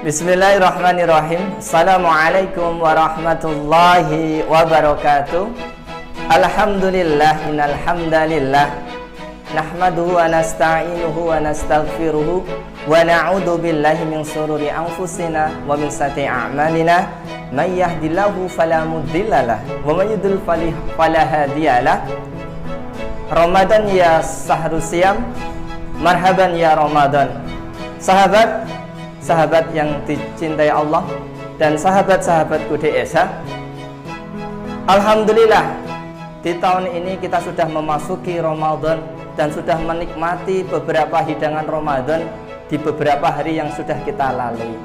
Bismillahirrahmanirrahim. Assalamualaikum warahmatullahi wabarakatuh. Alhamdulillah, innal hamdalillah nahmaduhu wa nasta'inuhu wa nastaghfiruhu wa na'udzu billahi min shururi anfusina wa min sayyiati a'malina. May yahdihillahu fala mudhillalah wa may yudhlil fala hadiyalah. Ramadan ya sahru siyam, marhaban ya Ramadan. Sahabat yang dicintai Allah dan sahabat-sahabatku di Esa, alhamdulillah di tahun ini kita sudah memasuki Ramadan dan sudah menikmati beberapa hidangan Ramadan di beberapa hari yang sudah kita lalui.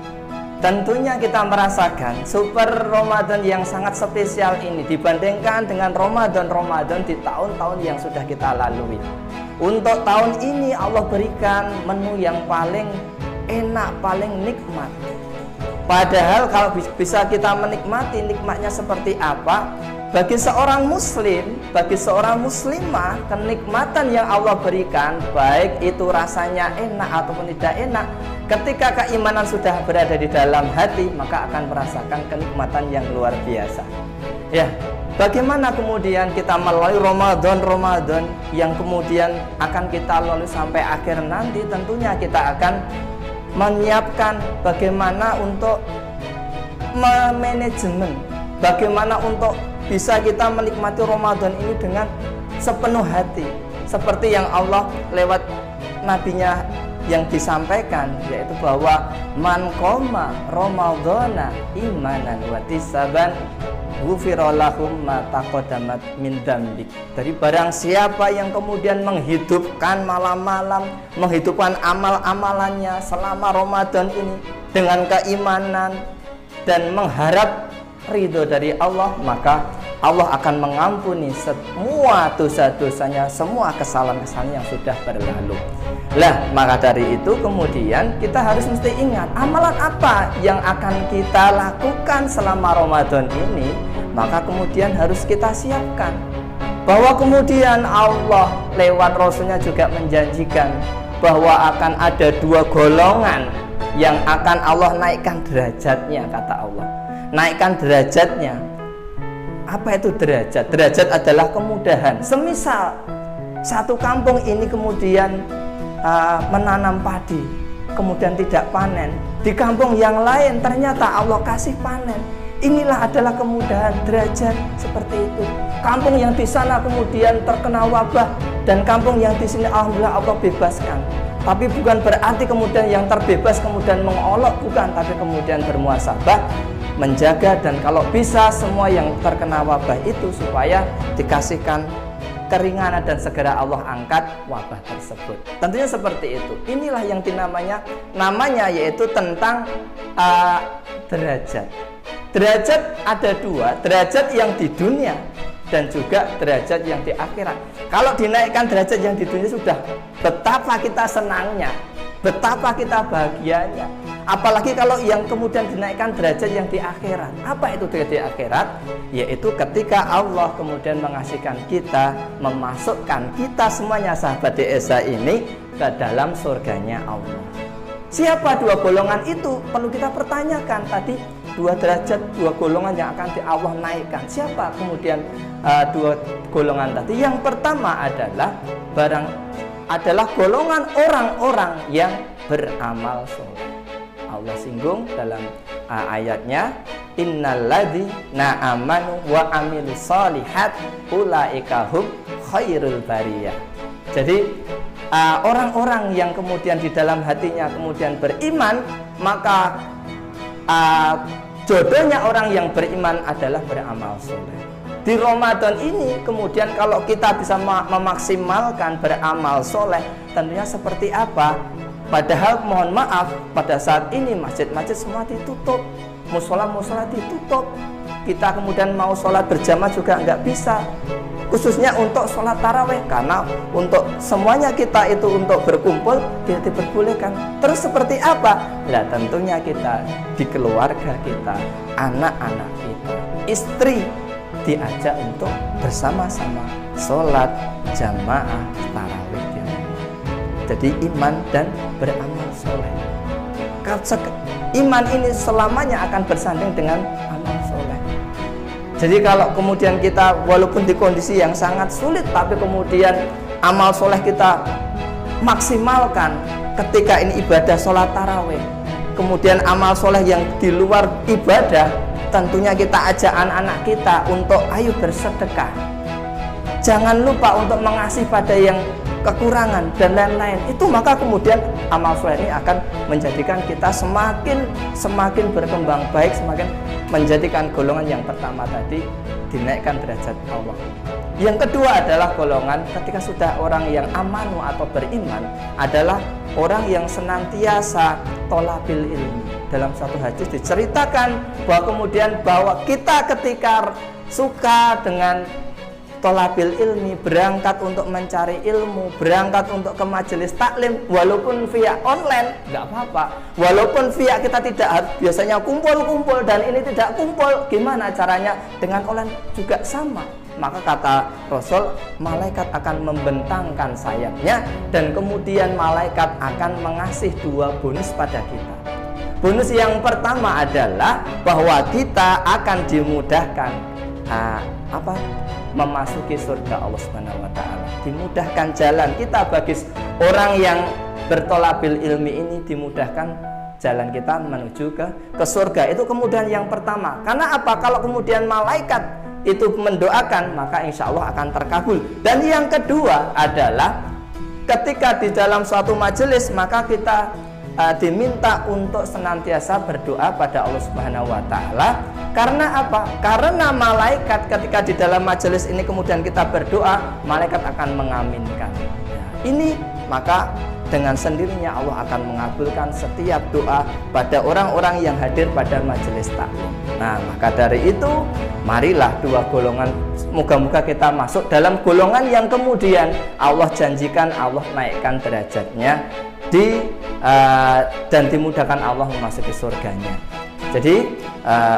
Tentunya kita merasakan super Ramadan yang sangat spesial ini dibandingkan dengan Ramadan di tahun-tahun yang sudah kita lalui. Untuk tahun ini Allah berikan menu yang paling enak, paling nikmat. Padahal kalau bisa kita menikmati, nikmatnya seperti apa? Bagi seorang muslim, bagi seorang muslimah, kenikmatan yang Allah berikan, baik itu rasanya enak ataupun tidak enak, ketika keimanan sudah berada di dalam hati, maka akan merasakan kenikmatan yang luar biasa. Ya, bagaimana kemudian kita melalui Ramadan yang kemudian akan kita lalui sampai akhir nanti? Tentunya kita akan menyiapkan bagaimana untuk memanajemen, bagaimana untuk bisa kita menikmati Ramadan ini dengan sepenuh hati, seperti yang Allah lewat nabinya yang disampaikan, yaitu bahwa man qoma ramadhana imanan wa tisaban ghufira lahum ma taqaddamat min dzambik. Dari barang siapa yang kemudian menghidupkan malam-malam, menghidupkan amal-amalannya selama Ramadan ini dengan keimanan dan mengharap ridho dari Allah, maka Allah akan mengampuni semua dosa-dosanya, semua kesalahan-kesalahan yang sudah berlalu. Lah, maka dari itu kemudian kita harus mesti ingat amalan apa yang akan kita lakukan selama Ramadan ini, maka kemudian harus kita siapkan. Bahwa kemudian Allah lewat Rasulnya juga menjanjikan bahwa akan ada dua golongan yang akan Allah naikkan derajatnya, kata Allah. Naikkan derajatnya. Apa itu derajat? Derajat adalah kemudahan. Semisal satu kampung ini kemudian menanam padi, kemudian tidak panen. Di kampung yang lain ternyata Allah kasih panen. Inilah adalah kemudahan, derajat seperti itu. Kampung yang di sana kemudian terkena wabah dan kampung yang di sini alhamdulillah Allah bebaskan. Tapi bukan berarti kemudian yang terbebas kemudian mengolok, bukan, tapi kemudian bermuasabah, menjaga, dan kalau bisa semua yang terkena wabah itu supaya dikasihkan keringanan dan segera Allah angkat wabah tersebut. Tentunya seperti itu. Inilah yang namanya yaitu tentang derajat. Derajat ada dua, derajat yang di dunia dan juga derajat yang di akhirat. Kalau dinaikkan derajat yang di dunia sudah betapa kita senangnya, betapa kita bahagianya. Apalagi kalau yang kemudian dinaikkan derajat yang di akhirat. Apa itu di akhirat? Yaitu ketika Allah kemudian mengasihkan kita, memasukkan kita semuanya sahabat DSA ini ke dalam surganya Allah. Siapa dua golongan itu? Perlu kita pertanyakan tadi. Dua derajat, dua golongan yang akan Allah naikkan. Siapa kemudian dua golongan tadi? Yang pertama adalah golongan orang-orang yang beramal soleh. Allah singgung dalam ayatnya, innalladzina amanu wa amilus solihat ulaika hum khairul bariyah. Jadi orang-orang yang kemudian di dalam hatinya kemudian beriman, maka jodohnya orang yang beriman adalah beramal soleh. Di Ramadan ini kemudian kalau kita bisa memaksimalkan beramal soleh, tentunya seperti apa? Padahal mohon maaf, pada saat ini masjid-masjid semua ditutup, musola-musola ditutup. Kita kemudian mau sholat berjamaah juga nggak bisa, khususnya untuk sholat taraweh, karena untuk semuanya kita itu untuk berkumpul tidak diperbolehkan. Terus seperti apa? Nah, tentunya kita di keluarga kita, anak-anak kita, istri diajak untuk bersama-sama sholat jamaah taraweh di rumah. Jadi iman dan beramal soleh. iman ini selamanya akan bersanding dengan amal soleh. Jadi kalau kemudian kita walaupun di kondisi yang sangat sulit, tapi kemudian amal soleh kita maksimalkan ketika ini ibadah sholat tarawih, kemudian amal soleh yang di luar ibadah, tentunya kita ajak anak-anak kita untuk ayo bersedekah. Jangan lupa untuk mengasihi pada yang kekurangan dan lain-lain. Itu maka kemudian amal soleh ini akan menjadikan kita semakin berkembang baik, semakin menjadikan golongan yang pertama tadi dinaikkan derajat Allah. Yang kedua adalah golongan ketika sudah orang yang amanu atau beriman adalah orang yang senantiasa tholabil ilmi. Dalam satu hadis diceritakan bahwa kita ketika suka dengan tholabil ilmi, berangkat untuk mencari ilmu, berangkat untuk ke majelis taklim, walaupun via online nggak apa-apa, walaupun via kita tidak biasanya kumpul-kumpul dan ini tidak kumpul, gimana caranya dengan online juga sama. Maka kata Rasul, malaikat akan membentangkan sayapnya dan kemudian malaikat akan mengasih 2 bonus pada kita. Bonus yang pertama adalah bahwa kita akan dimudahkan memasuki surga Allah Subhanahu wa taala. Dimudahkan jalan kita bagi orang yang bertholabil ilmi ini, dimudahkan jalan kita menuju ke surga. Itu kemudian yang pertama. Karena apa? Kalau kemudian malaikat itu mendoakan, maka insya Allah akan terkabul. Dan yang kedua adalah ketika di dalam suatu majelis, maka kita diminta untuk senantiasa berdoa pada Allah Subhanahu wa taala. Karena apa? Karena malaikat ketika di dalam majelis ini kemudian kita berdoa, malaikat akan mengaminkan. Ini maka dengan sendirinya Allah akan mengabulkan setiap doa pada orang-orang yang hadir pada majelis taklim. Nah, maka dari itu marilah 2 golongan, moga-moga kita masuk dalam golongan yang kemudian Allah janjikan Allah naikkan derajatnya dan dimudahkan Allah memasuki surganya. Jadi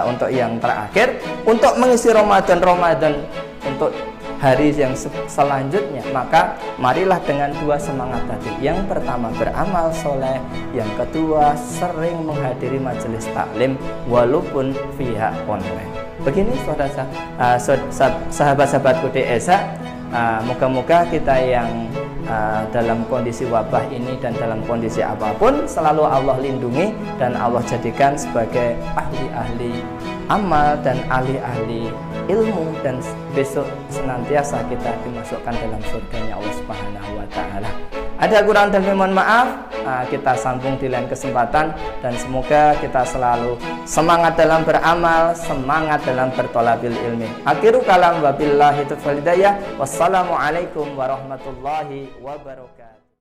untuk yang terakhir, untuk mengisi Ramadan untuk hari yang selanjutnya, maka marilah dengan 2 semangat tadi. Yang pertama beramal soleh, yang kedua sering menghadiri majelis taklim walaupun via online. Begini sahabat-sahabatku DSA, moga-moga kita yang dalam kondisi wabah ini dan dalam kondisi apapun selalu Allah lindungi dan Allah jadikan sebagai ahli-ahli amal dan ahli-ahli ilmu, dan besok senantiasa kita dimasukkan dalam surganya Allah Subhanahu wa taala. Ada kurang dan mohon maaf, kita sambung di lain kesempatan, dan semoga kita selalu semangat dalam beramal, semangat dalam bertholabil ilmi. Akhiru kalam wabillahi taufiq wal hidayah. Wassalamualaikum warahmatullahi wabarakatuh.